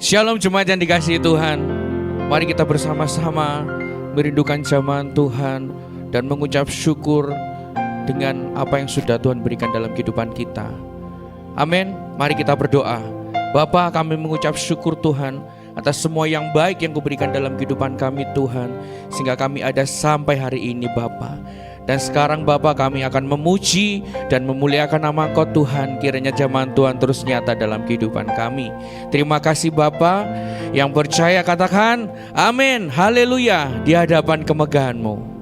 Shalom jemaat yang dikasihi Tuhan. Mari kita bersama-sama merindukan zaman Tuhan dan mengucap syukur dengan apa yang sudah Tuhan berikan dalam kehidupan kita. Amin. Mari kita berdoa. Bapa, kami mengucap syukur Tuhan atas semua yang baik yang Kau berikan dalam kehidupan kami Tuhan, sehingga kami ada sampai hari ini Bapa. Dan sekarang Bapa, kami akan memuji dan memuliakan nama Kau Tuhan. Kiranya zaman Tuhan terus nyata dalam kehidupan kami. Terima kasih Bapa. Yang percaya katakan amin, haleluya di hadapan kemegahan-Mu.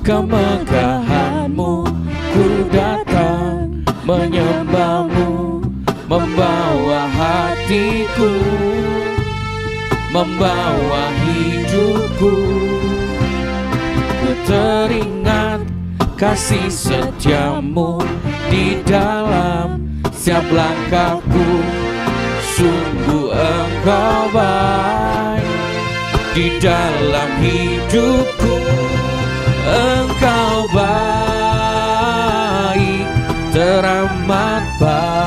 Kemegahan-Mu ku datang menyembah-Mu, membawa hatiku, membawa hidupku. Ku teringat kasih setia-Mu di dalam setiap langkahku. Sungguh Engkau baik di dalam hidupku. Engkau baik, teramat baik.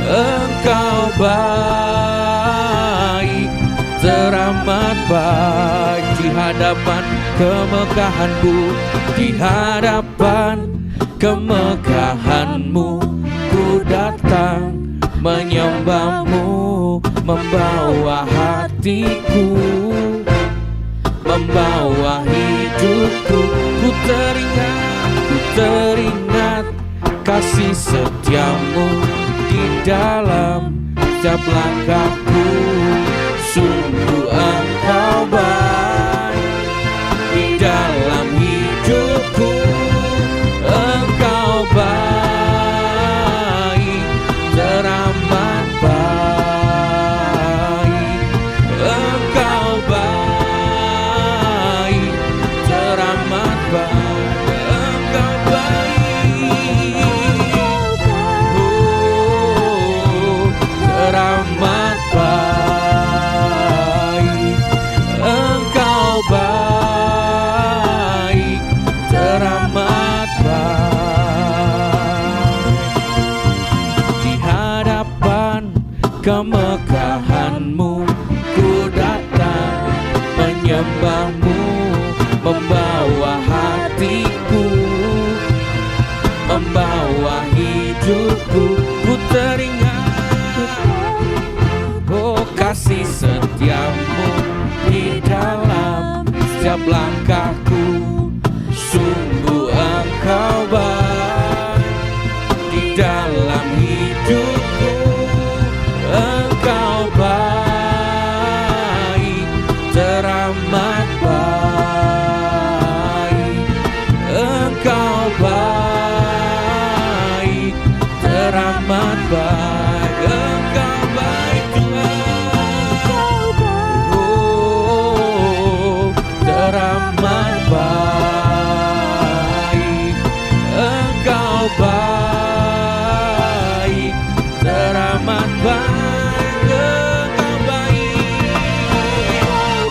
Engkau baik, teramat baik. Di hadapan kemegahan-Mu, di hadapan kemegahan-Mu, ku datang menyembah-Mu, membawa hatiku, membawa hidupku. Ku teringat kasih setia-Mu di dalam setiap langkahku. Sungguh Engkau baik di dalam hidupku. Engkau baik, teramat baik. Engkau baik, teramat baik. Engkau baik, oh, teramat baik. Engkau baik, teramat baik. Di hadapan kemegahan-Mu, ku datang menyembah-Mu, membawa hatiku, membawa hidupku. Ku teringat, oh, kasih setia-Mu di dalam setiap langkahku. Sungguh Engkau baik di dalam hidupku. Engkau baik, teramat baik. Engkau baik, teramat baik. Engkau baik Tuhan, oh, teramat baik. Engkau baik, teramat baik. Engkau baik,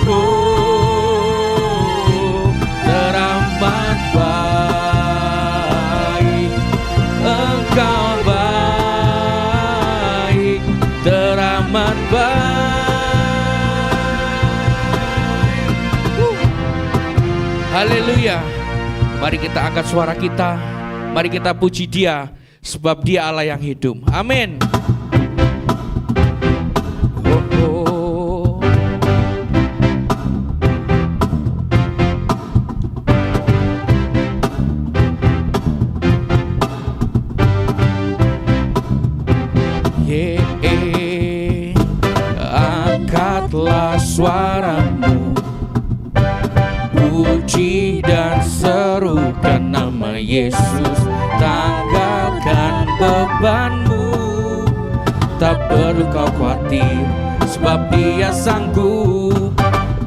oh, teramat baik. Engkau baik, teramat baik. Haleluya. Mari kita angkat suara kita. Mari kita puji Dia, sebab Dia Allah yang hidup. Amin. Angkatlah suaramu, puji dan serukan nama Yesus. Tanggalkan bebanmu, tak perlu kau khawatir, sebab Dia sanggup.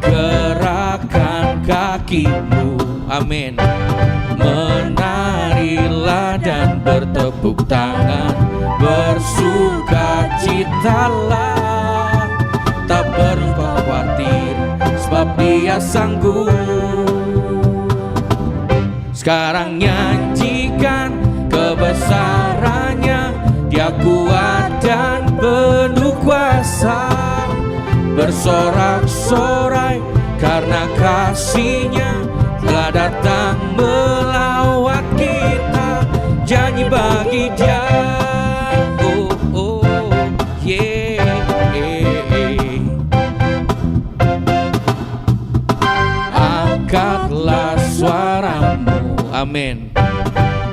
Gerakan kakimu, amin. Menarilah dan bertepuk tangan, bersukacitalah. Tak perlu khawatir, sebab Dia sanggup. Sekarang nyanyikan kebesarannya, Dia kuat dan penuh kuasa. Bersorak-sorai karena kasih-Nya telah datang melawat kita. Janji bagi Dia, oh oh yeah, angkatlah suaramu, amin.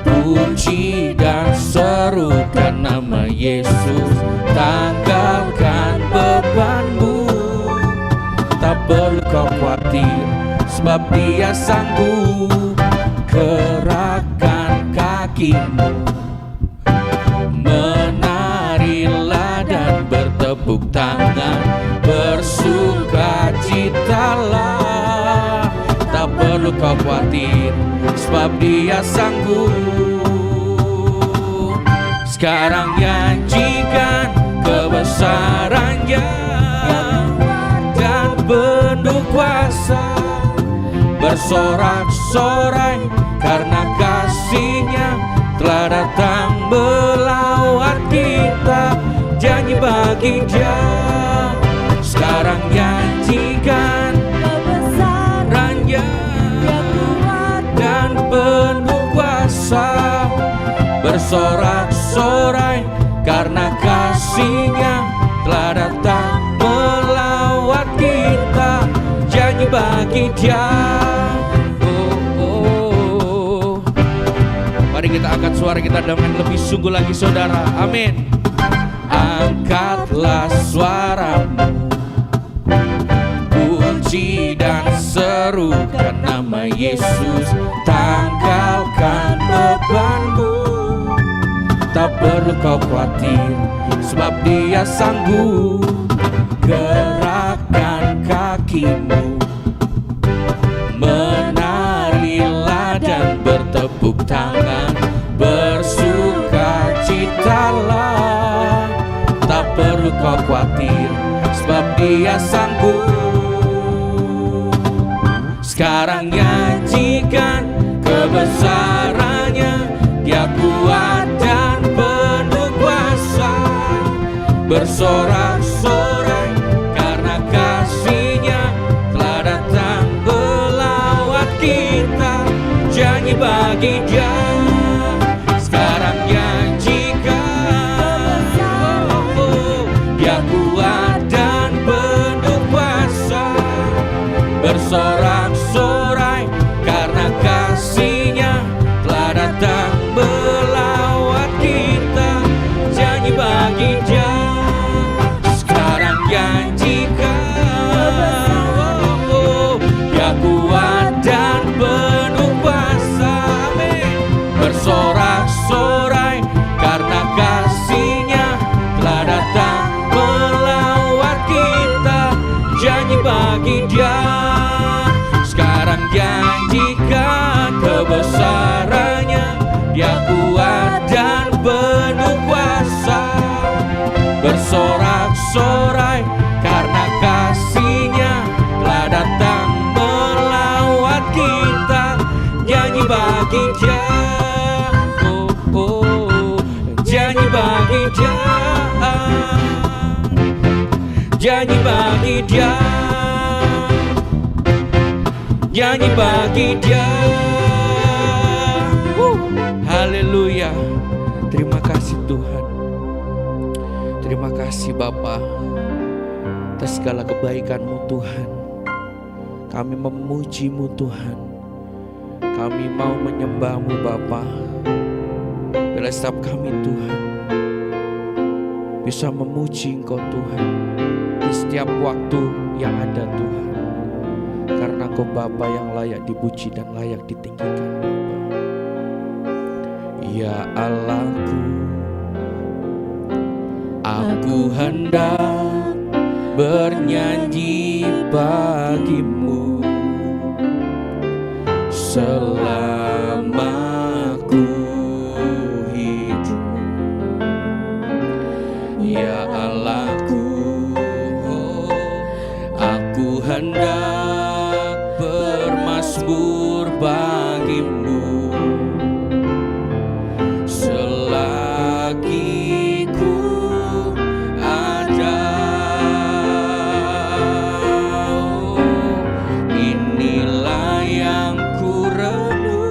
Puji dan serukan nama Yesus, tanggalkan bebanmu. Tak perlu kau khawatir, sebab Dia sanggup. Gerakkan kakimu, menarilah dan bertepuk tangan, bersukacitalah. Tak perlu kau khawatir, sebab Dia sanggup. Sekarang nyanyikan kebesaran-Nya dan penuh kuasa. Bersorak-sorai karena kasih-Nya telah datang melawat kita. Janji bagi Dia, sekarang nyanyikan kebesaran-Nya dan penuh kuasa. Bersorak-sorai karena kasih-Nya telah datang melawat kita. Janji bagi Dia, oh oh. Mari kita angkat suara kita dengan lebih sungguh lagi, saudara, amin. Angkatlah suaramu, puji dan serukan nama Yesus, tanggalkan bebanmu. Tak perlu kau khawatir, sebab Dia sanggup. Gerakkan kakimu, menarilah dan bertepuk tangan, bersukacitalah. Tak perlu kau khawatir, sebab Dia sanggup. Sekarang nyanyikan kebesaran-Nya, Dia kuat dan penuh kuasa. Bersorak-sorai karena kasih-Nya telah datang melawat kita. Janji bagi Dia, sekarang nyanyikan, oh, Dia kuat dan penuh kuasa. Bersorak-sorai karena kasih-Nya telah datang melawat kita. Janji bagi Dia, sekarang nyanyikan, oh, Dia kuat dan penuh kuasa, amin. Bersorak-sorai karena kasih-Nya telah datang melawat kita. Janji bagi Dia, sekarang janjikan kebesaran-Nya, Dia kuat dan penuh kuasa. Bersorak-sorai karena kasih-Nya telah datang melawat kita. Janji bagi Dia, oh oh, janji bagi Dia, janji bagi Dia, janji bagi Dia. Haleluya. Terima kasih Tuhan. Terima kasih Bapa atas segala kebaikan-Mu Tuhan. Kami memuji-Mu Tuhan. Kami mau menyembah-Mu Bapa. Bila setiap kami Tuhan bisa memuji Engkau Tuhan di setiap waktu yang ada Tuhan. Karena Engkau Bapa yang layak dipuji dan layak ditinggikan Bapa. Ya Allahku, aku hendak bernyanyi bagi-Mu. selama ku hidup. Ya Allahku, aku hendak bermazmur bagimu selagi ku ada. Inilah yang ku renungkan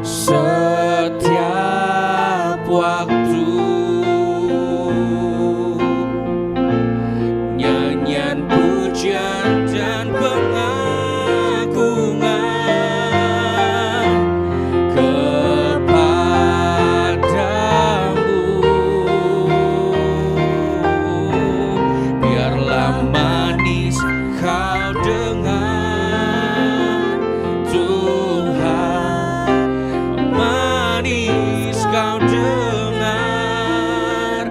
setiap waktu. Nyanyian pujian dan pengagungan kepadamu. Biarlah manis kau dengar Tuhan, manis kau dengar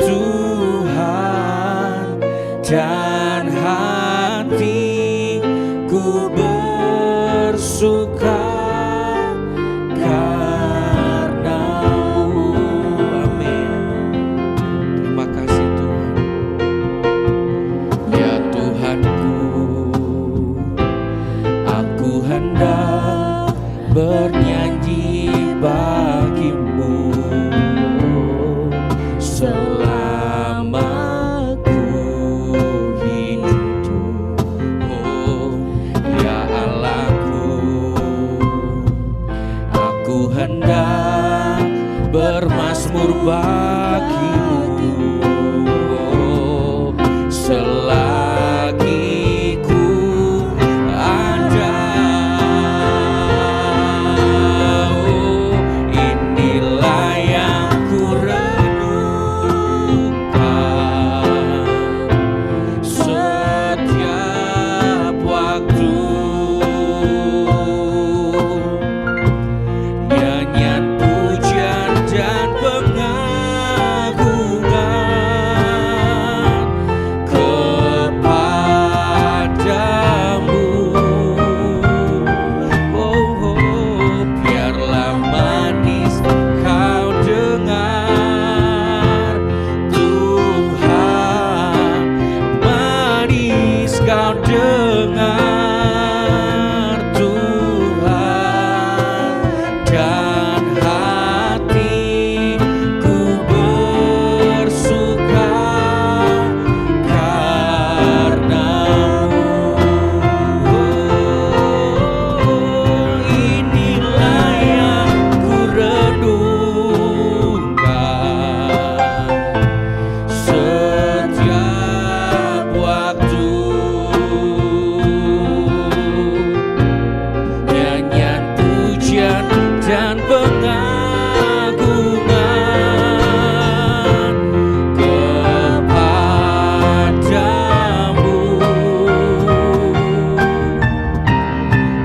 Tuhan, dan hatiku bersuka karenamu. Amin. Terima kasih Tuhan. Ya Tuhanku, aku hendak bernyanyi bagimu selama ku hidup. Oh, ya Allahku, aku hendak bermazmur bagimu selagi ku ada. Oh, inilah yang ku renungkan setiap waktu. Nyanyian pujian dan pengagungan kepadamu. Oh, biarlah manis kau dengar Tuhan, manis kau dengar Tuhan, dan hatiku bersuka karenamu. Oh, inilah yang ku renungkan setiap waktu. Nyanyian pujian dan pengagungan kepadamu.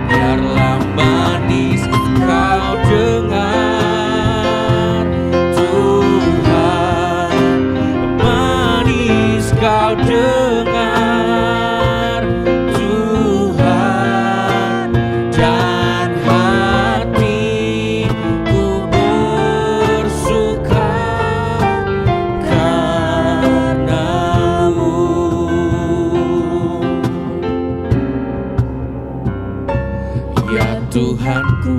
Biarlah manis kau dengar Tuhan, manis kau dengar Tuhan, dan hatiku bersuka karenamu. Ya Tuhanku,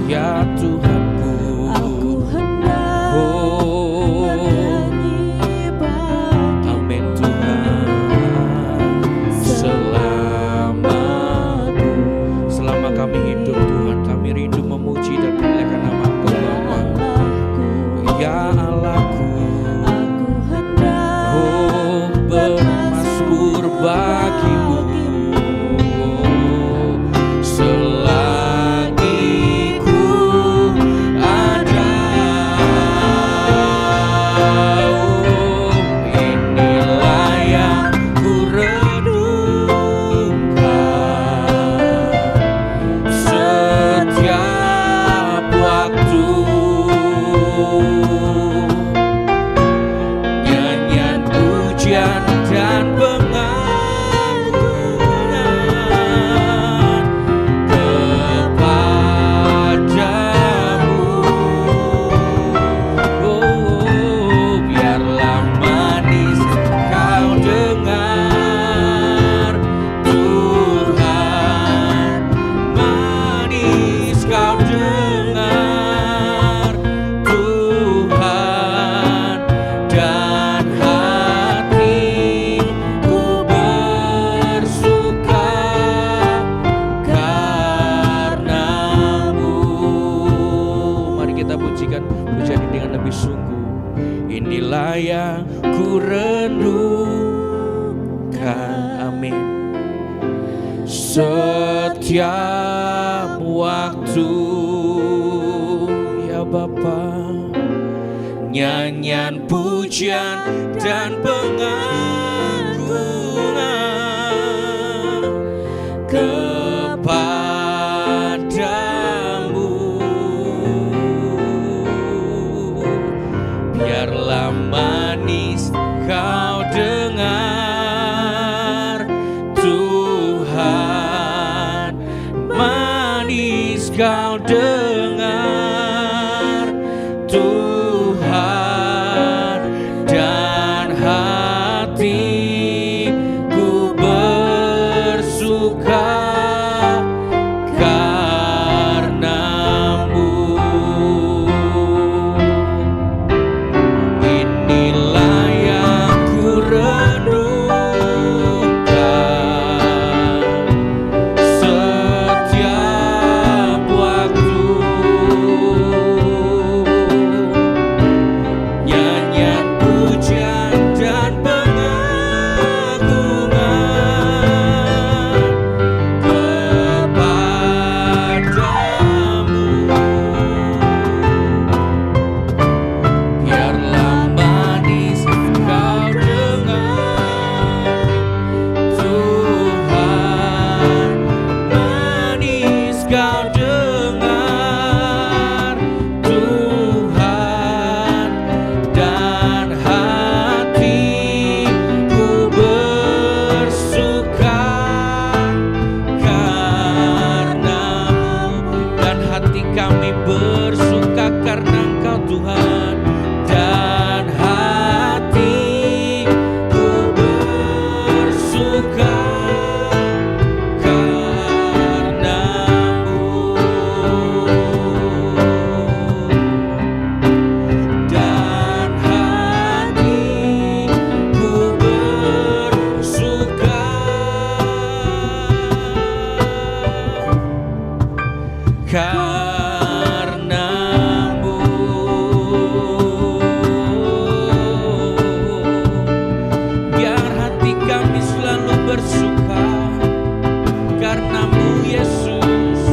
ya Tuhanku, Aku hendak oh, bernyanyi bagimu amin Tuhan. Selama kami hidup Tuhan, kami rindu memuji dan memuliakan nama-Mu Bapa. Ya Allahku, Aku hendak oh, bermazmur bagimu selagi ku ada. Oh, inilah yang ku renungkan setiap waktu. dengan lebih sungguh. Inilah yang ku renungkan. Amin. Setiap waktu ya Bapa, nyanyian pujian dan pengagungan kepadamu. Biarlah manis kau dengar Tuhan, manis kau dengar Tuhan, dan hatiku bersuka karenamu. Inilah yang ku renungkan setiap waktu. Nyanyian pujian dan pengagungan kepadamu. Biarlah manis kau dengar Tuhan, manis kau dengar Tuhan, dan hatiku bersuka karenamu, dan hati kami bersuka karena Engkau Tuhan, dan hatiku bersuka karenamu, dan hatiku bersuka karenamu. Biar hati kami selalu bersuka karenamu Yesus.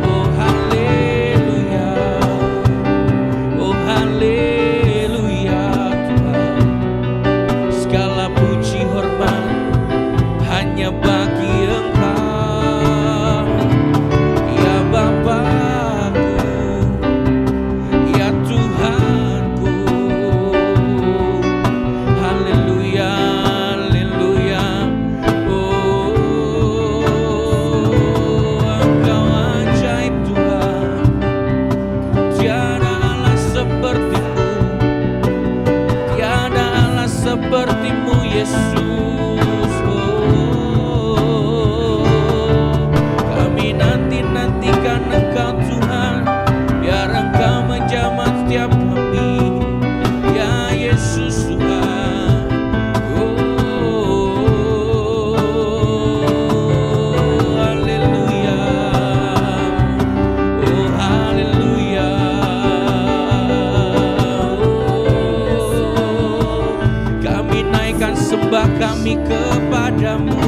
Oh haleluya, oh haleluya Tuhan. Segala puji hormat hanya bagi Engkau, ya Bapakku, ya Tuhanku. Haleluya, haleluya. Oh, Engkau ajaib Tuhan. Tiada Allah sepertimu, tiada Allah sepertimu Yesus. Oh, kami nantikan Engkau Tuhan, biar Engkau menjamah setiap kami, ya Yesus Tuhan. Oh, haleluya, oh haleluya. Oh, kami naikkan sembah kami kepadamu,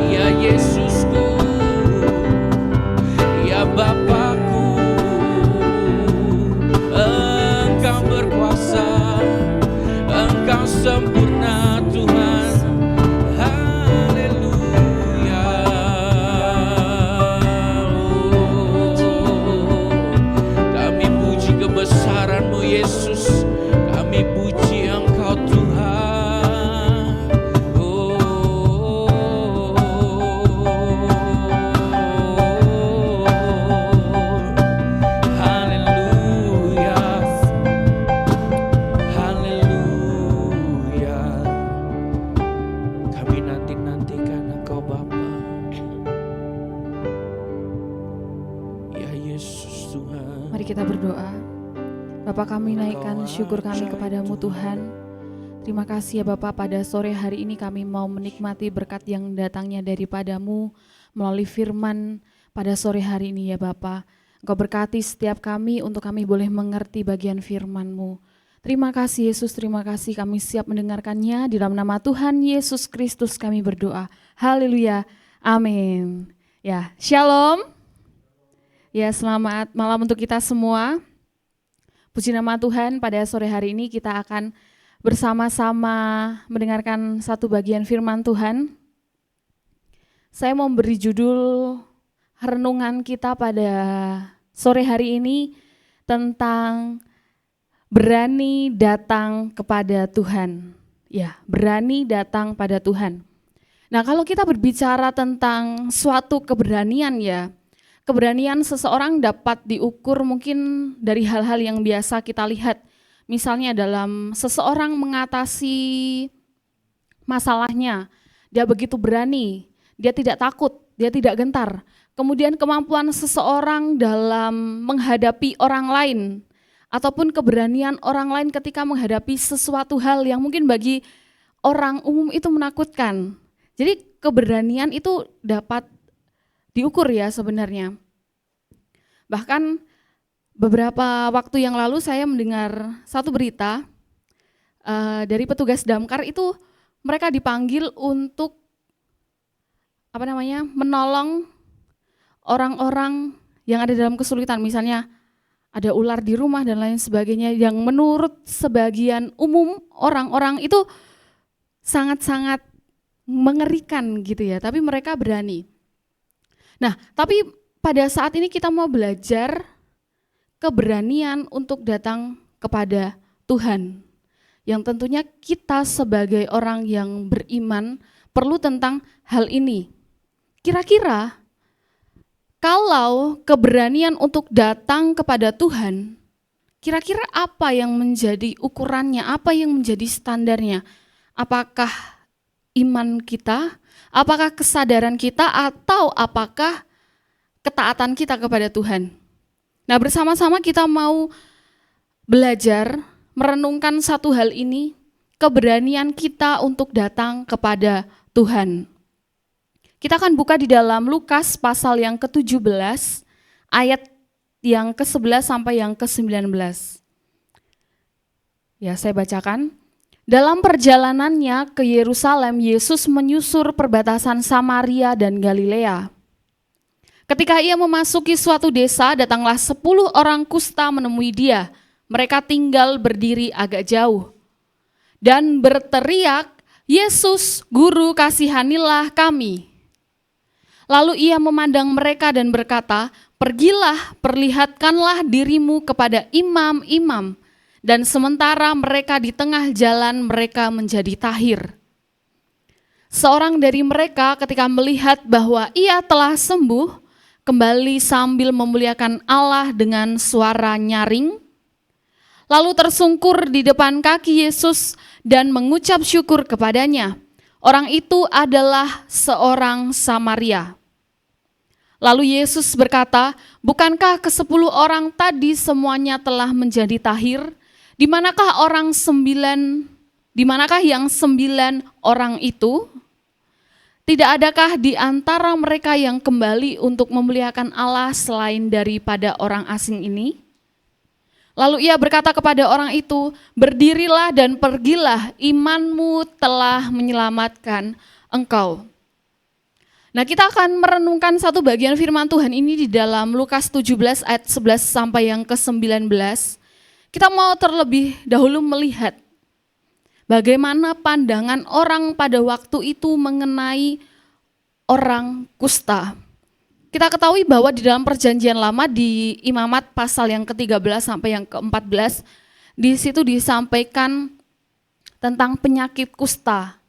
ya Yesusku, ya Bapakku. Engkau berkuasa, Engkau sempurna Tuhan. Haleluya. Oh, kami puji kebesaran-Mu Yesus, kami puji Engkau Tuhan. Oh, haleluya, haleluya. Kami nantikan Engkau Bapa, ya Yesus Tuhan. Mari kita berdoa. Bapa, kami naikkan syukur kami kepadamu Tuhan. Terima kasih ya Bapa, pada sore hari ini kami mau menikmati berkat yang datangnya daripadamu melalui firman pada sore hari ini ya Bapa. Engkau berkati setiap kami untuk kami boleh mengerti bagian firman-Mu. Terima kasih Yesus, terima kasih kami siap mendengarkannya. Di dalam nama Tuhan Yesus Kristus kami berdoa. Haleluya, amin. Ya, shalom. Ya, selamat malam untuk kita semua. Puji nama Tuhan, pada sore hari ini kita akan bersama-sama mendengarkan satu bagian firman Tuhan. Saya mau beri judul renungan kita pada sore hari ini tentang berani datang kepada Tuhan. Ya, berani datang pada Tuhan. Nah, kalau kita berbicara tentang suatu keberanian ya, keberanian seseorang dapat diukur mungkin dari hal-hal yang biasa kita lihat. Misalnya dalam seseorang mengatasi masalahnya, dia begitu berani, dia tidak takut, dia tidak gentar. Kemudian kemampuan seseorang dalam menghadapi orang lain, ataupun keberanian orang lain ketika menghadapi sesuatu hal yang mungkin bagi orang umum itu menakutkan. Jadi keberanian itu dapat diukur ya sebenarnya. Bahkan beberapa waktu yang lalu saya mendengar satu berita dari petugas damkar itu mereka dipanggil untuk menolong orang-orang yang ada dalam kesulitan, misalnya ada ular di rumah dan lain sebagainya yang menurut sebagian umum orang-orang itu sangat-sangat mengerikan gitu ya, tapi mereka berani. Nah, tapi pada saat ini kita mau belajar keberanian untuk datang kepada Tuhan, yang tentunya kita sebagai orang yang beriman perlu tentang hal ini. Kira-kira kalau keberanian untuk datang kepada Tuhan, kira-kira apa yang menjadi ukurannya, apa yang menjadi standarnya? Apakah iman kita, apakah kesadaran kita, atau apakah ketaatan kita kepada Tuhan? Nah, bersama-sama kita mau belajar merenungkan satu hal ini, keberanian kita untuk datang kepada Tuhan. Kita akan buka di dalam Lukas pasal yang ke-17, ayat yang ke-11 sampai yang ke-19. Ya, saya bacakan. Dalam perjalanannya ke Yerusalem, Yesus menyusur perbatasan Samaria dan Galilea. Ketika ia memasuki suatu desa, datanglah 10 orang kusta menemui dia. Mereka tinggal berdiri agak jauh dan berteriak, "Yesus, Guru, kasihanilah kami." Lalu ia memandang mereka dan berkata, "Pergilah, perlihatkanlah dirimu kepada imam-imam." Dan sementara mereka di tengah jalan, mereka menjadi tahir. Seorang dari mereka ketika melihat bahwa ia telah sembuh, kembali sambil memuliakan Allah dengan suara nyaring, lalu tersungkur di depan kaki Yesus dan mengucap syukur kepadanya. Orang itu adalah seorang Samaria. Lalu Yesus berkata, "Bukankah ke-10 orang tadi semuanya telah menjadi tahir? Di manakah yang 9 orang itu? Tidak adakah di antara mereka yang kembali untuk memuliakan Allah selain daripada orang asing ini?" Lalu ia berkata kepada orang itu, "Berdirilah dan pergilah, imanmu telah menyelamatkan engkau." Nah, kita akan merenungkan satu bagian firman Tuhan ini di dalam Lukas 17 ayat 11 sampai yang ke-19. Kita mau terlebih dahulu melihat bagaimana pandangan orang pada waktu itu mengenai orang kusta. Kita ketahui bahwa di dalam perjanjian lama di Imamat pasal yang ke-13 sampai yang ke-14, di situ disampaikan tentang penyakit kusta.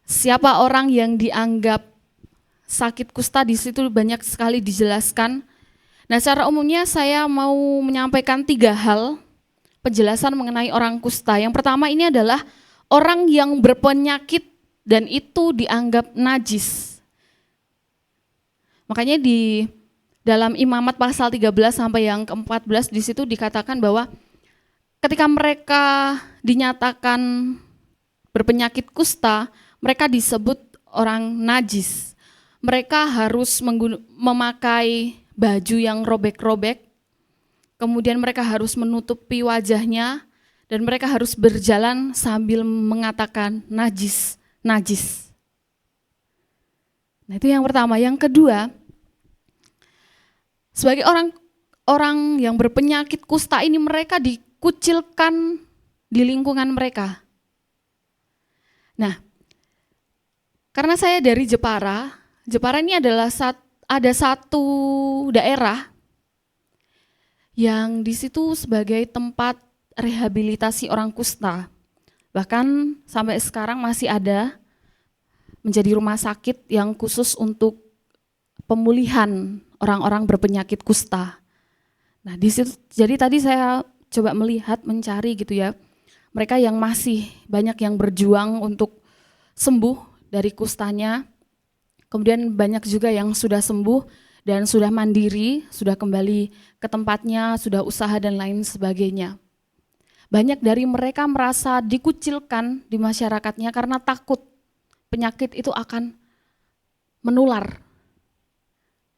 Siapa orang yang dianggap sakit kusta, di situ banyak sekali dijelaskan. Nah, secara umumnya saya mau menyampaikan 3 hal penjelasan mengenai orang kusta. Yang pertama ini adalah orang yang berpenyakit dan itu dianggap najis. Makanya di dalam Imamat pasal 13 sampai yang ke-14 di situ dikatakan bahwa ketika mereka dinyatakan berpenyakit kusta, mereka disebut orang najis. Mereka harus memakai baju yang robek-robek, kemudian mereka harus menutupi wajahnya, dan mereka harus berjalan sambil mengatakan najis, najis. Nah itu yang pertama. Yang kedua, sebagai orang yang berpenyakit kusta ini, mereka dikucilkan di lingkungan mereka. Nah, karena saya dari Jepara ini adalah ada satu daerah yang di situ sebagai tempat rehabilitasi orang kusta. Bahkan sampai sekarang masih ada menjadi rumah sakit yang khusus untuk pemulihan orang-orang berpenyakit kusta. Nah, di situ jadi tadi saya coba mencari gitu ya. Mereka yang masih banyak yang berjuang untuk sembuh dari kustanya. Kemudian banyak juga yang sudah sembuh dan sudah mandiri, sudah kembali ke tempatnya, sudah usaha dan lain sebagainya. Banyak dari mereka merasa dikucilkan di masyarakatnya karena takut penyakit itu akan menular.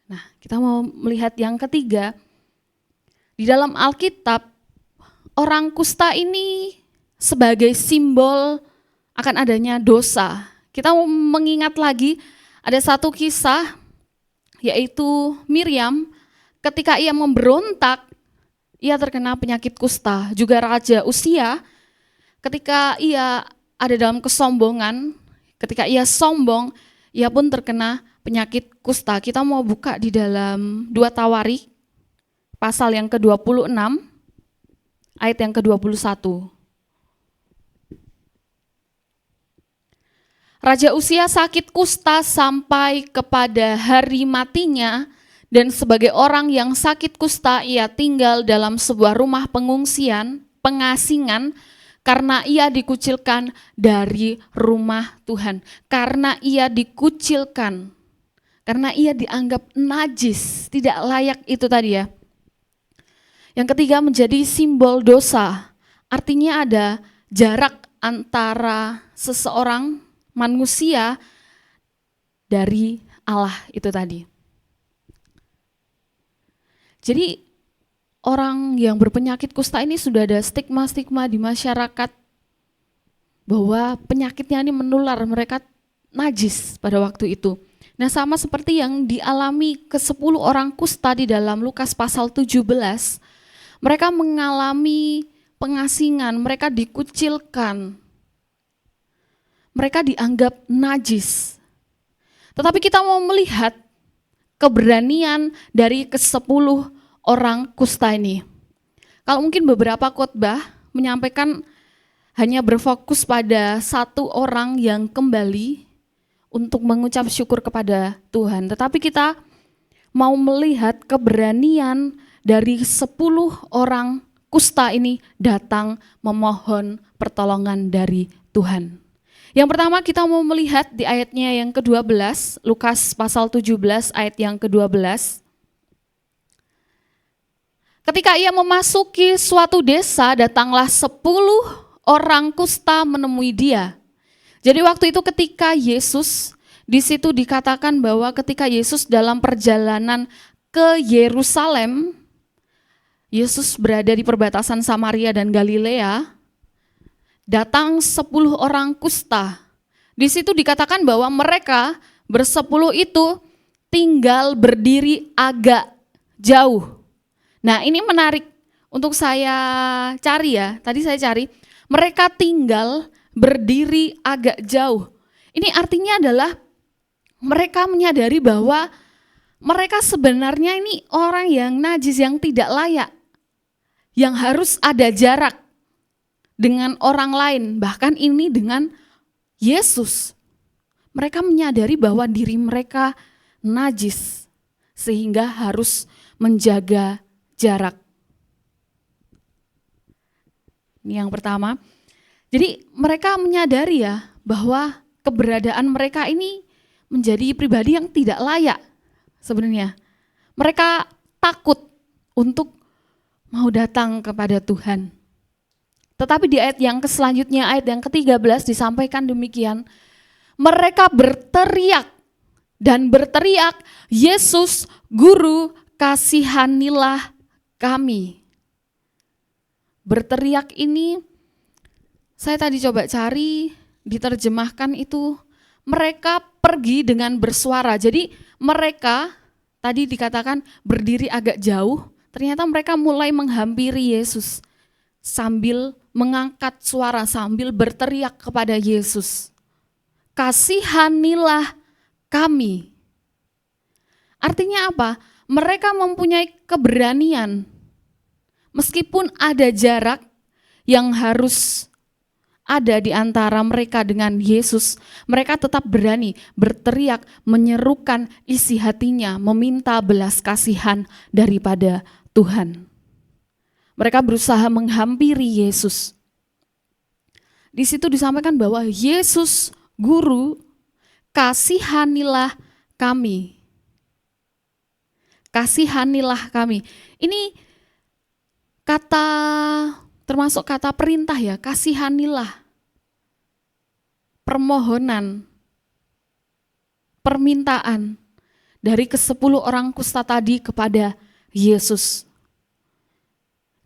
Nah, kita mau melihat yang ketiga. Di dalam Alkitab, orang kusta ini sebagai simbol akan adanya dosa. Kita mau mengingat lagi ada satu kisah, yaitu Miriam ketika ia memberontak, ia terkena penyakit kusta. Juga Raja Usia ketika ia ada dalam kesombongan, ketika ia sombong, ia pun terkena penyakit kusta. Kita mau buka di dalam 2 Tawarik pasal yang ke-26 ayat yang ke-21. Raja Usia sakit kusta sampai kepada hari matinya, dan sebagai orang yang sakit kusta ia tinggal dalam sebuah rumah pengasingan karena ia dikucilkan dari rumah Tuhan. Karena ia dikucilkan, karena ia dianggap najis, tidak layak, itu tadi ya. Yang ketiga, menjadi simbol dosa. Artinya ada jarak antara seseorang manusia dari Allah, itu tadi. Jadi orang yang berpenyakit kusta ini sudah ada stigma-stigma di masyarakat bahwa penyakitnya ini menular, mereka najis pada waktu itu. Nah, sama seperti yang dialami ke-10 orang kusta di dalam Lukas pasal 17, mereka mengalami pengasingan, mereka dikucilkan, mereka dianggap najis. Tetapi kita mau melihat keberanian dari ke-10 orang kusta ini. Kalau mungkin beberapa khotbah menyampaikan hanya berfokus pada satu orang yang kembali untuk mengucap syukur kepada Tuhan. Tetapi kita mau melihat keberanian dari 10 orang kusta ini datang memohon pertolongan dari Tuhan. Yang pertama kita mau melihat di ayatnya yang ke-12, Lukas pasal 17 ayat yang ke-12. Ketika ia memasuki suatu desa, datanglah 10 orang kusta menemui dia. Jadi waktu itu ketika Yesus, di situ dikatakan bahwa ketika Yesus dalam perjalanan ke Yerusalem, Yesus berada di perbatasan Samaria dan Galilea, datang 10 orang kusta. Di situ dikatakan bahwa mereka bersepuluh itu tinggal berdiri agak jauh. Nah, ini menarik untuk saya cari ya. Tadi saya cari, mereka tinggal berdiri agak jauh. Ini artinya adalah mereka menyadari bahwa mereka sebenarnya ini orang yang najis, yang tidak layak, yang harus ada jarak dengan orang lain, bahkan ini dengan Yesus. Mereka menyadari bahwa diri mereka najis, sehingga harus menjaga jarak. Ini yang pertama. Jadi mereka menyadari ya bahwa keberadaan mereka ini menjadi pribadi yang tidak layak sebenarnya. Mereka takut untuk mau datang kepada Tuhan. Tetapi di ayat yang selanjutnya, ayat yang ke-13 disampaikan demikian, mereka berteriak, Yesus, Guru, kasihanilah kami. Berteriak ini, saya tadi coba cari, diterjemahkan itu, mereka pergi dengan bersuara. Jadi mereka, tadi dikatakan berdiri agak jauh, ternyata mereka mulai menghampiri Yesus sambil mengangkat suara, sambil berteriak kepada Yesus. Kasihanilah kami. Artinya apa? Mereka mempunyai keberanian. Meskipun ada jarak yang harus ada di antara mereka dengan Yesus, mereka tetap berani berteriak, menyerukan isi hatinya, meminta belas kasihan daripada Tuhan. Mereka berusaha menghampiri Yesus. Di situ disampaikan bahwa Yesus, Guru, kasihanilah kami. Kasihanilah kami. Ini kata, termasuk kata perintah ya, kasihanilah. Permohonan, permintaan dari ke-10 orang kusta tadi kepada Yesus.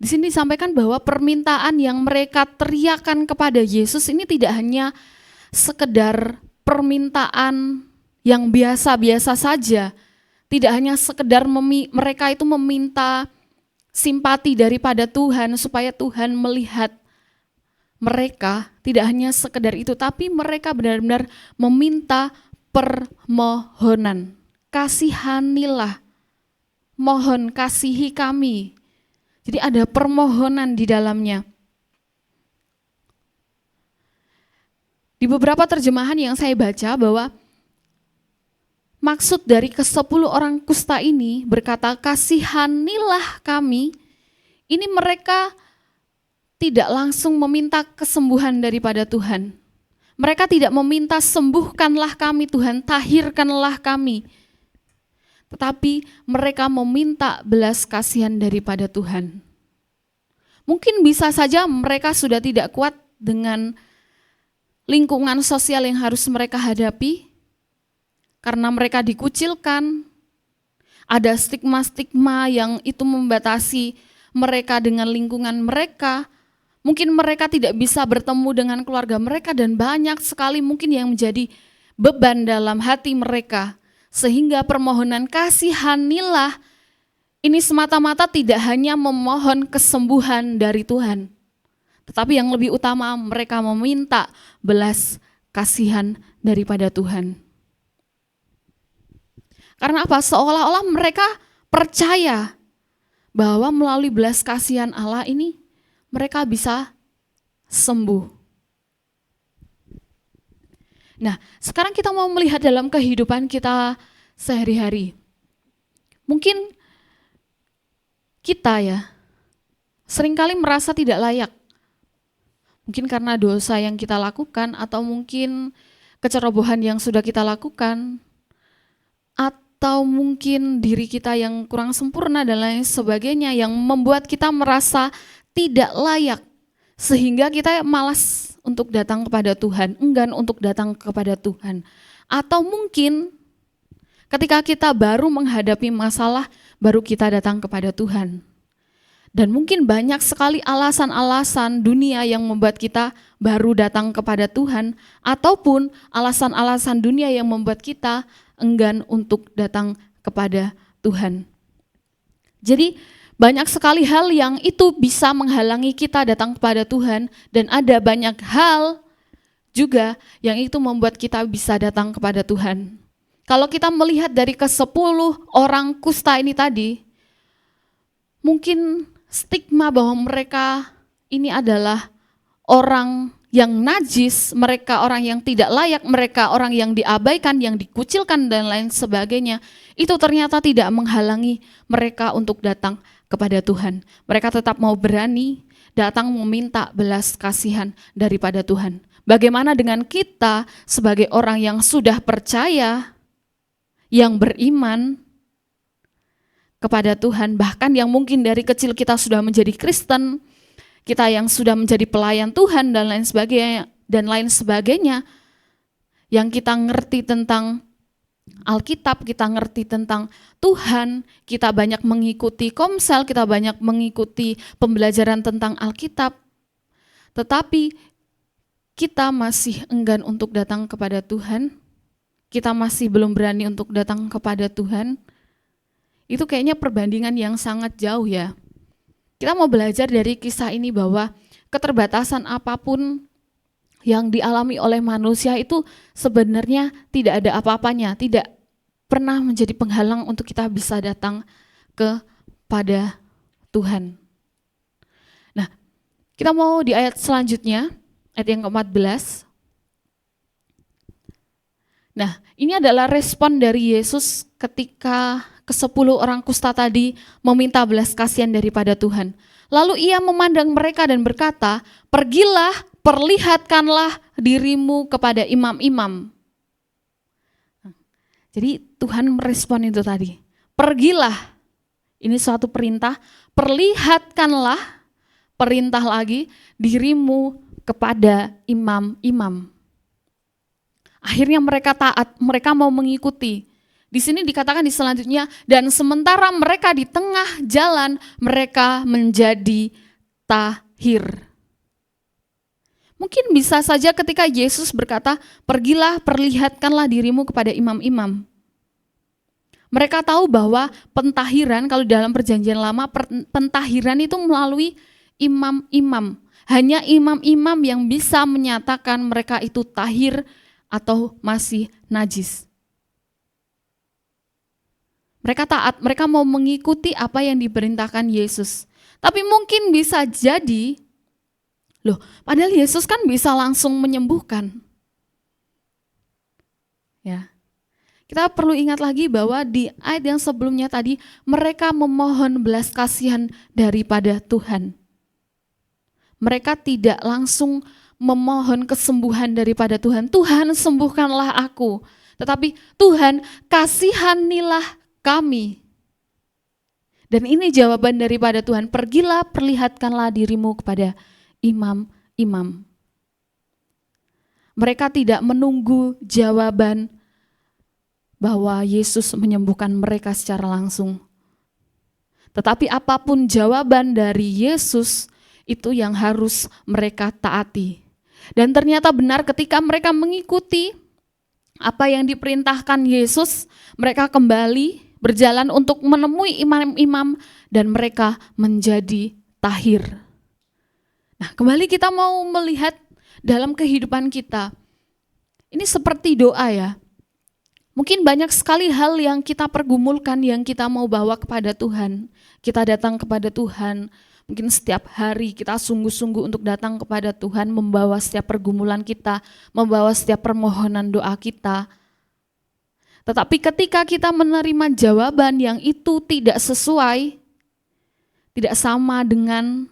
Di sini disampaikan bahwa permintaan yang mereka teriakan kepada Yesus ini tidak hanya sekedar permintaan yang biasa-biasa saja. Tidak hanya sekedar mereka itu meminta simpati daripada Tuhan supaya Tuhan melihat mereka, tidak hanya sekedar itu, tapi mereka benar-benar meminta permohonan. Kasihanilah, mohon kasihi kami. Jadi ada permohonan di dalamnya. Di beberapa terjemahan yang saya baca bahwa maksud dari ke-10 orang kusta ini berkata kasihanilah kami, ini mereka tidak langsung meminta kesembuhan daripada Tuhan. Mereka tidak meminta sembuhkanlah kami Tuhan, tahirkanlah kami. Tetapi mereka meminta belas kasihan daripada Tuhan. Mungkin bisa saja mereka sudah tidak kuat dengan lingkungan sosial yang harus mereka hadapi, karena mereka dikucilkan, ada stigma-stigma yang itu membatasi mereka dengan lingkungan mereka. Mungkin mereka tidak bisa bertemu dengan keluarga mereka dan banyak sekali mungkin yang menjadi beban dalam hati mereka. Sehingga permohonan kasihanilah ini semata-mata tidak hanya memohon kesembuhan dari Tuhan. Tetapi yang lebih utama mereka meminta belas kasihan daripada Tuhan. Karena apa? Seolah-olah mereka percaya bahwa melalui belas kasihan Allah ini mereka bisa sembuh. Nah, sekarang kita mau melihat dalam kehidupan kita sehari-hari. Mungkin kita ya seringkali merasa tidak layak. Mungkin karena dosa yang kita lakukan atau mungkin kecerobohan yang sudah kita lakukan, atau mungkin diri kita yang kurang sempurna dan lain sebagainya yang membuat kita merasa tidak layak sehingga kita malas untuk datang kepada Tuhan, enggan untuk datang kepada Tuhan. Atau mungkin ketika kita baru menghadapi masalah, baru kita datang kepada Tuhan. Dan mungkin banyak sekali alasan-alasan dunia yang membuat kita baru datang kepada Tuhan, ataupun alasan-alasan dunia yang membuat kita enggan untuk datang kepada Tuhan. Jadi banyak sekali hal yang itu bisa menghalangi kita datang kepada Tuhan, dan ada banyak hal juga yang itu membuat kita bisa datang kepada Tuhan. Kalau kita melihat dari ke-10 orang kusta ini tadi, mungkin stigma bahwa mereka ini adalah orang yang najis, mereka orang yang tidak layak, mereka orang yang diabaikan, yang dikucilkan dan lain sebagainya, itu ternyata tidak menghalangi mereka untuk datang kepada Tuhan. Mereka tetap mau berani datang meminta belas kasihan daripada Tuhan. Bagaimana dengan kita sebagai orang yang sudah percaya, yang beriman kepada Tuhan, bahkan yang mungkin dari kecil kita sudah menjadi Kristen, kita yang sudah menjadi pelayan Tuhan dan lain sebagainya, yang kita ngerti tentang Alkitab, kita ngerti tentang Tuhan, kita banyak mengikuti komsel, kita banyak mengikuti pembelajaran tentang Alkitab, tetapi kita masih enggan untuk datang kepada Tuhan, kita masih belum berani untuk datang kepada Tuhan, itu kayaknya perbandingan yang sangat jauh ya. Kita mau belajar dari kisah ini bahwa keterbatasan apapun yang dialami oleh manusia itu sebenarnya tidak ada apa-apanya, tidak pernah menjadi penghalang untuk kita bisa datang kepada Tuhan. Nah, kita mau di ayat selanjutnya, ayat yang ke-14. Nah, ini adalah respon dari Yesus ketika ke-10 orang kusta tadi meminta belas kasihan daripada Tuhan. Lalu ia memandang mereka dan berkata, "Pergilah, perlihatkanlah dirimu kepada imam-imam." Jadi Tuhan merespon itu tadi. Pergilah, ini suatu perintah, perlihatkanlah, perintah lagi, dirimu kepada imam-imam. Akhirnya mereka taat, mereka mau mengikuti. Di sini dikatakan di selanjutnya, dan sementara mereka di tengah jalan, mereka menjadi tahir. Mungkin bisa saja ketika Yesus berkata, pergilah, perlihatkanlah dirimu kepada imam-imam. Mereka tahu bahwa pentahiran, kalau dalam perjanjian lama, pentahiran itu melalui imam-imam. Hanya imam-imam yang bisa menyatakan mereka itu tahir atau masih najis. Mereka taat, mereka mau mengikuti apa yang diperintahkan Yesus. Tapi mungkin bisa jadi, loh, padahal Yesus kan bisa langsung menyembuhkan. Ya. Kita perlu ingat lagi bahwa di ayat yang sebelumnya tadi, mereka memohon belas kasihan daripada Tuhan. Mereka tidak langsung memohon kesembuhan daripada Tuhan. Tuhan, sembuhkanlah aku. Tetapi Tuhan, kasihanilah kami. Dan ini jawaban daripada Tuhan, pergilah, perlihatkanlah dirimu kepada imam-imam. Mereka tidak menunggu jawaban bahwa Yesus menyembuhkan mereka secara langsung. Tetapi apapun jawaban dari Yesus, itu yang harus mereka taati. Dan ternyata benar ketika mereka mengikuti apa yang diperintahkan Yesus, mereka kembali berjalan untuk menemui imam-imam dan mereka menjadi tahir. Nah, kembali kita mau melihat dalam kehidupan kita. Ini seperti doa ya. Mungkin banyak sekali hal yang kita pergumulkan, yang kita mau bawa kepada Tuhan. Kita datang kepada Tuhan, mungkin setiap hari kita sungguh-sungguh untuk datang kepada Tuhan, membawa setiap pergumulan kita, membawa setiap permohonan doa kita. Tetapi ketika kita menerima jawaban yang itu tidak sesuai, tidak sama dengan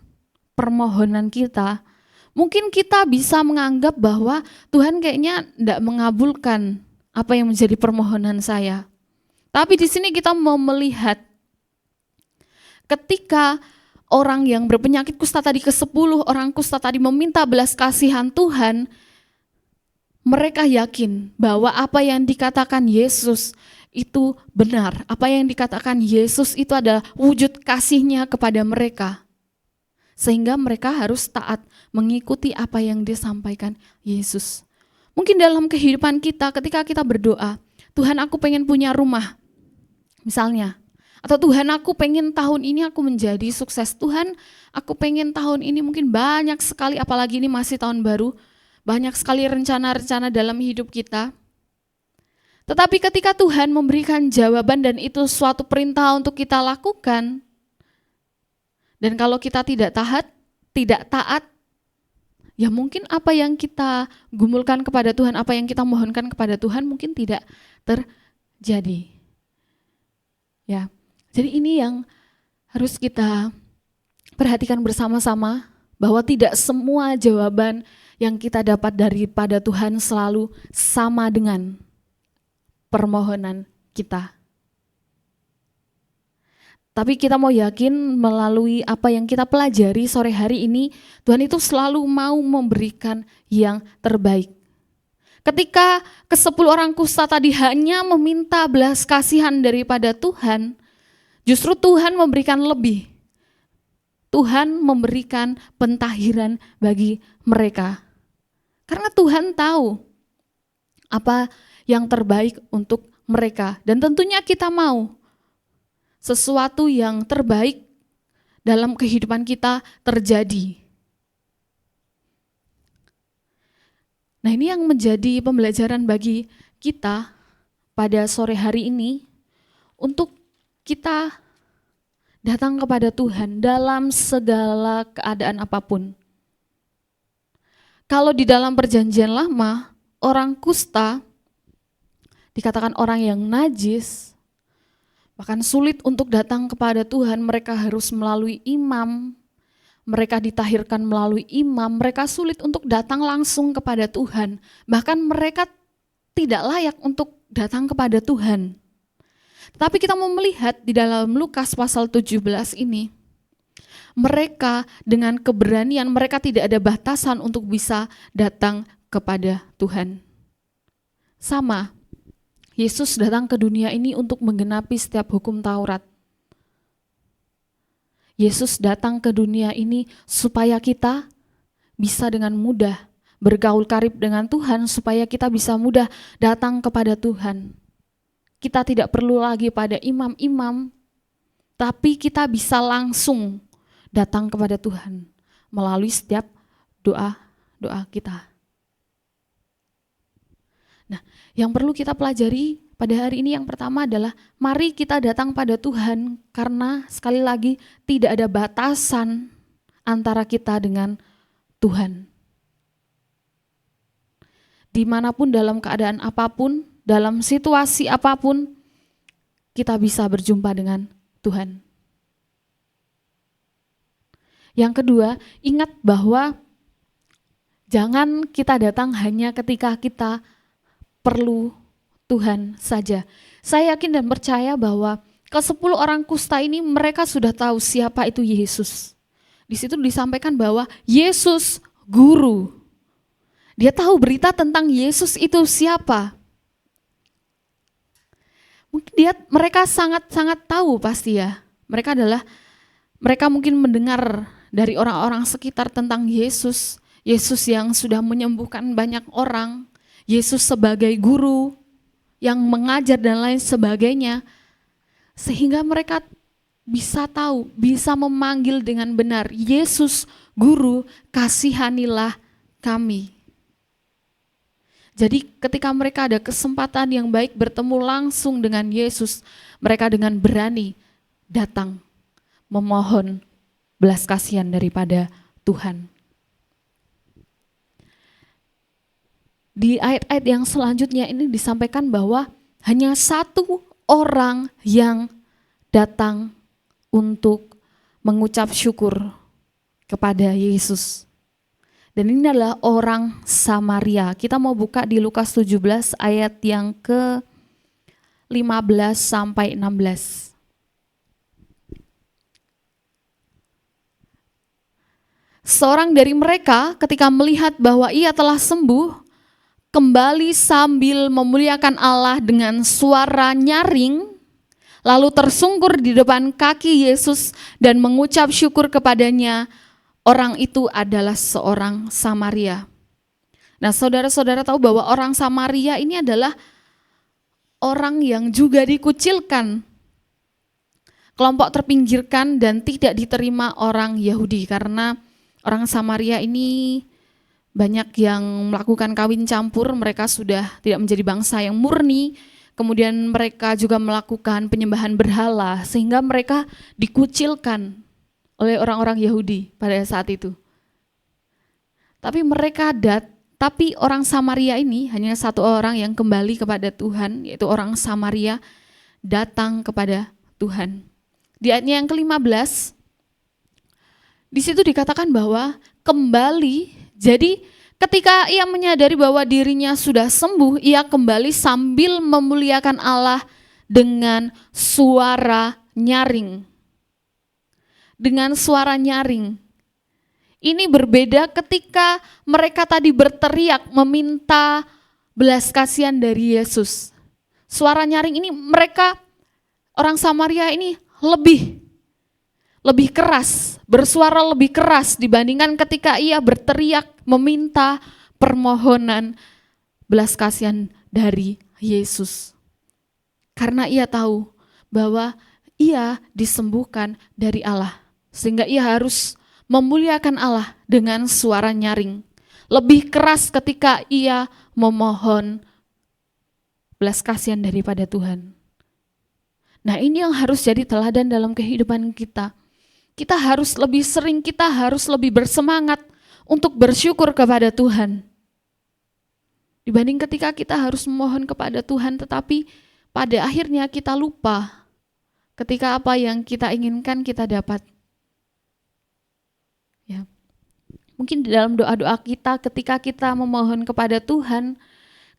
permohonan kita, mungkin kita bisa menganggap bahwa Tuhan kayaknya tidak mengabulkan apa yang menjadi permohonan saya. Tapi di sini kita mau melihat ketika orang yang berpenyakit kusta tadi, ke-10 orang kusta tadi meminta belas kasihan Tuhan, mereka yakin bahwa apa yang dikatakan Yesus itu benar. Apa yang dikatakan Yesus itu adalah wujud kasih-Nya kepada mereka. Sehingga mereka harus taat mengikuti apa yang disampaikan Yesus. Mungkin dalam kehidupan kita ketika kita berdoa, Tuhan, aku pengen punya rumah, misalnya. Atau Tuhan, aku pengen tahun ini aku menjadi sukses. Tuhan, aku pengen tahun ini mungkin banyak sekali, apalagi ini masih tahun baru, banyak sekali rencana-rencana dalam hidup kita. Tetapi ketika Tuhan memberikan jawaban dan itu suatu perintah untuk kita lakukan, dan kalau kita tidak taat, ya mungkin apa yang kita gumulkan kepada Tuhan, apa yang kita mohonkan kepada Tuhan mungkin tidak terjadi. Ya, jadi ini yang harus kita perhatikan bersama-sama, bahwa tidak semua jawaban yang kita dapat daripada Tuhan selalu sama dengan permohonan kita. Tapi kita mau yakin melalui apa yang kita pelajari sore hari ini, Tuhan itu selalu mau memberikan yang terbaik. Ketika ke-10 orang kusta tadi hanya meminta belas kasihan daripada Tuhan, justru Tuhan memberikan lebih. Tuhan memberikan pentahiran bagi mereka. Karena Tuhan tahu apa yang terbaik untuk mereka. Dan tentunya kita mau sesuatu yang terbaik dalam kehidupan kita terjadi. Nah, ini yang menjadi pembelajaran bagi kita pada sore hari ini untuk kita datang kepada Tuhan dalam segala keadaan apapun. Kalau di dalam perjanjian lama, orang kusta dikatakan orang yang najis, bahkan sulit untuk datang kepada Tuhan, mereka harus melalui imam, mereka ditahirkan melalui imam, mereka sulit untuk datang langsung kepada Tuhan, bahkan mereka tidak layak untuk datang kepada Tuhan. Tapi kita mau melihat di dalam Lukas pasal 17 ini, mereka dengan keberanian, mereka tidak ada batasan untuk bisa datang kepada Tuhan. Sama, Yesus datang ke dunia ini untuk menggenapi setiap hukum Taurat. Yesus datang ke dunia ini supaya kita bisa dengan mudah bergaul karib dengan Tuhan, supaya kita bisa mudah datang kepada Tuhan. Kita tidak perlu lagi pada imam-imam, tapi kita bisa langsung datang kepada Tuhan melalui setiap doa-doa kita. Nah, yang perlu kita pelajari pada hari ini yang pertama adalah mari kita datang pada Tuhan, karena sekali lagi tidak ada batasan antara kita dengan Tuhan. Dimanapun, dalam keadaan apapun, dalam situasi apapun, kita bisa berjumpa dengan Tuhan. Yang kedua, ingat bahwa jangan kita datang hanya ketika kita perlu Tuhan saja. Saya yakin dan percaya bahwa ke-10 orang kusta ini mereka sudah tahu siapa itu Yesus. Di situ disampaikan bahwa Yesus guru. Dia tahu berita tentang Yesus itu siapa. Mungkin mereka sangat-sangat tahu pasti ya. Mereka mungkin mendengar dari orang-orang sekitar tentang Yesus. Yesus yang sudah menyembuhkan banyak orang. Yesus sebagai guru yang mengajar dan lain sebagainya, sehingga mereka bisa tahu, bisa memanggil dengan benar, Yesus guru, kasihanilah kami. Jadi ketika mereka ada kesempatan yang baik bertemu langsung dengan Yesus, mereka dengan berani datang memohon belas kasihan daripada Tuhan. Di ayat-ayat yang selanjutnya ini disampaikan bahwa hanya satu orang yang datang untuk mengucap syukur kepada Yesus. Dan ini adalah orang Samaria. Kita mau buka di Lukas 17 ayat yang ke-15 sampai 16. Seorang dari mereka ketika melihat bahwa ia telah sembuh, kembali sambil memuliakan Allah dengan suara nyaring, lalu tersungkur di depan kaki Yesus dan mengucap syukur kepadanya. Orang itu adalah seorang Samaria. Nah, saudara-saudara tahu bahwa orang Samaria ini adalah orang yang juga dikucilkan, kelompok terpinggirkan dan tidak diterima orang Yahudi, karena orang Samaria ini banyak yang melakukan kawin campur, mereka sudah tidak menjadi bangsa yang murni, kemudian mereka juga melakukan penyembahan berhala, sehingga mereka dikucilkan oleh orang-orang Yahudi pada saat itu. Tapi tapi orang Samaria ini hanya satu orang yang kembali kepada Tuhan, yaitu orang Samaria datang kepada Tuhan. Di ayatnya yang ke-15, di situ dikatakan bahwa kembali. Jadi ketika ia menyadari bahwa dirinya sudah sembuh, ia kembali sambil memuliakan Allah dengan suara nyaring. Dengan suara nyaring. Ini berbeda ketika mereka tadi berteriak meminta belas kasihan dari Yesus. Suara nyaring ini mereka, orang Samaria ini lebih keras, bersuara lebih keras dibandingkan ketika ia berteriak meminta permohonan belas kasihan dari Yesus. Karena ia tahu bahwa ia disembuhkan dari Allah, sehingga ia harus memuliakan Allah dengan suara nyaring. Lebih keras ketika ia memohon belas kasihan daripada Tuhan. Nah, ini yang harus jadi teladan dalam kehidupan kita. Kita harus lebih sering, kita harus lebih bersemangat untuk bersyukur kepada Tuhan. Dibanding ketika kita harus memohon kepada Tuhan, tetapi pada akhirnya kita lupa ketika apa yang kita inginkan kita dapat. Ya. Mungkin di dalam doa-doa kita, ketika kita memohon kepada Tuhan,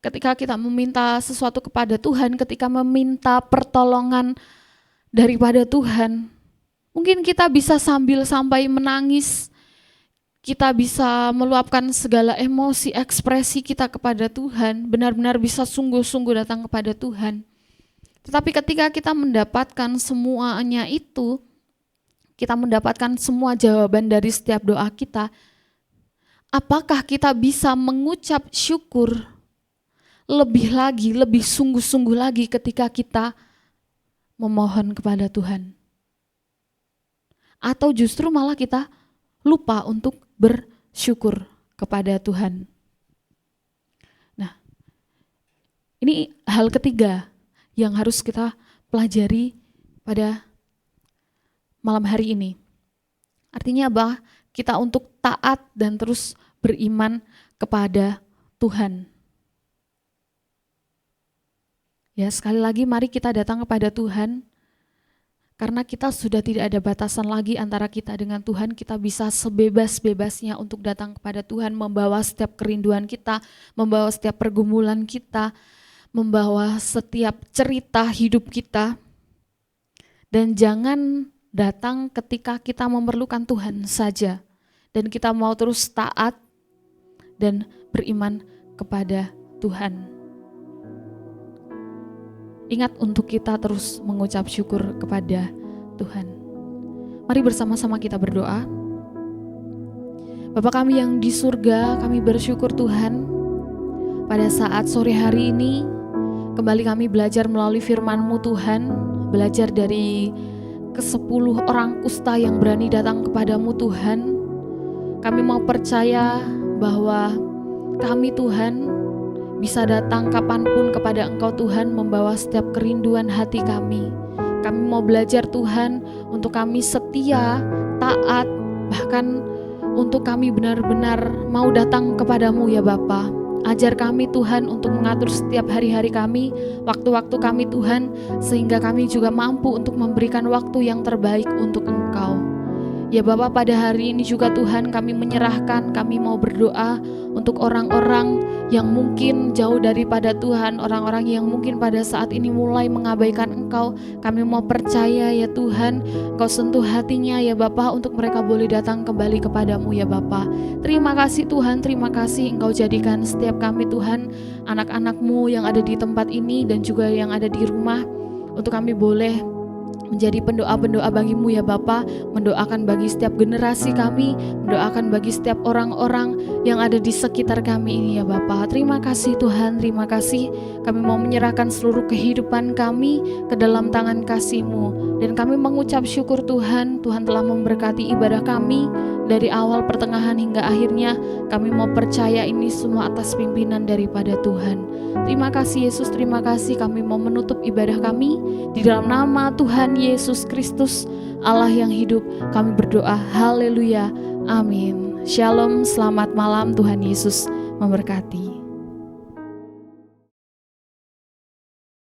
ketika kita meminta sesuatu kepada Tuhan, ketika meminta pertolongan daripada Tuhan, mungkin kita bisa sampai menangis, kita bisa meluapkan segala emosi, ekspresi kita kepada Tuhan, benar-benar bisa sungguh-sungguh datang kepada Tuhan. Tetapi ketika kita mendapatkan semuanya itu, kita mendapatkan semua jawaban dari setiap doa kita, apakah kita bisa mengucap syukur lebih lagi, lebih sungguh-sungguh lagi ketika kita memohon kepada Tuhan? Atau justru malah kita lupa untuk bersyukur kepada Tuhan? Nah, ini hal ketiga yang harus kita pelajari pada malam hari ini. Artinya apa? Kita untuk taat dan terus beriman kepada Tuhan. Ya, sekali lagi mari kita datang kepada Tuhan, karena kita sudah tidak ada batasan lagi antara kita dengan Tuhan. Kita bisa sebebas-bebasnya untuk datang kepada Tuhan, membawa setiap kerinduan kita, membawa setiap pergumulan kita, membawa setiap cerita hidup kita. Dan jangan datang ketika kita memerlukan Tuhan saja, dan kita mau terus taat dan beriman kepada Tuhan. Ingat untuk kita terus mengucap syukur kepada Tuhan. Mari bersama-sama kita berdoa. Bapa kami yang di surga, kami bersyukur Tuhan, pada saat sore hari ini kembali kami belajar melalui firman-Mu Tuhan, belajar dari ke-10 orang kusta yang berani datang kepadamu Tuhan. Kami mau percaya bahwa kami Tuhan bisa datang kapanpun kepada Engkau Tuhan, membawa setiap kerinduan hati kami. Kami mau belajar Tuhan untuk kami setia, taat, bahkan untuk kami benar-benar mau datang kepadamu ya Bapa. Ajar kami Tuhan untuk mengatur setiap hari-hari kami, waktu-waktu kami Tuhan, sehingga kami juga mampu untuk memberikan waktu yang terbaik untuk Engkau. Ya Bapa, pada hari ini juga Tuhan kami menyerahkan, kami mau berdoa untuk orang-orang yang mungkin jauh daripada Tuhan, orang-orang yang mungkin pada saat ini mulai mengabaikan Engkau. Kami mau percaya ya Tuhan, Engkau sentuh hatinya ya Bapa, untuk mereka boleh datang kembali kepadamu ya Bapa. Terima kasih Tuhan, terima kasih Engkau jadikan setiap kami Tuhan, anak-anak-Mu yang ada di tempat ini dan juga yang ada di rumah, untuk kami boleh menjadi pendoa-pendoa bagimu ya Bapa, mendoakan bagi setiap generasi kami, mendoakan bagi setiap orang-orang yang ada di sekitar kami ini ya Bapa. Terima kasih Tuhan, terima kasih. Kami mau menyerahkan seluruh kehidupan kami ke dalam tangan kasih-Mu, dan kami mengucap syukur Tuhan, Tuhan telah memberkati ibadah kami dari awal, pertengahan hingga akhirnya. Kami mau percaya ini semua atas pimpinan daripada Tuhan. Terima kasih Yesus, terima kasih. Kami mau menutup ibadah kami di dalam nama Tuhan Yesus Kristus, Allah yang hidup. Kami berdoa, haleluya, amin. Shalom, selamat malam, Tuhan Yesus memberkati.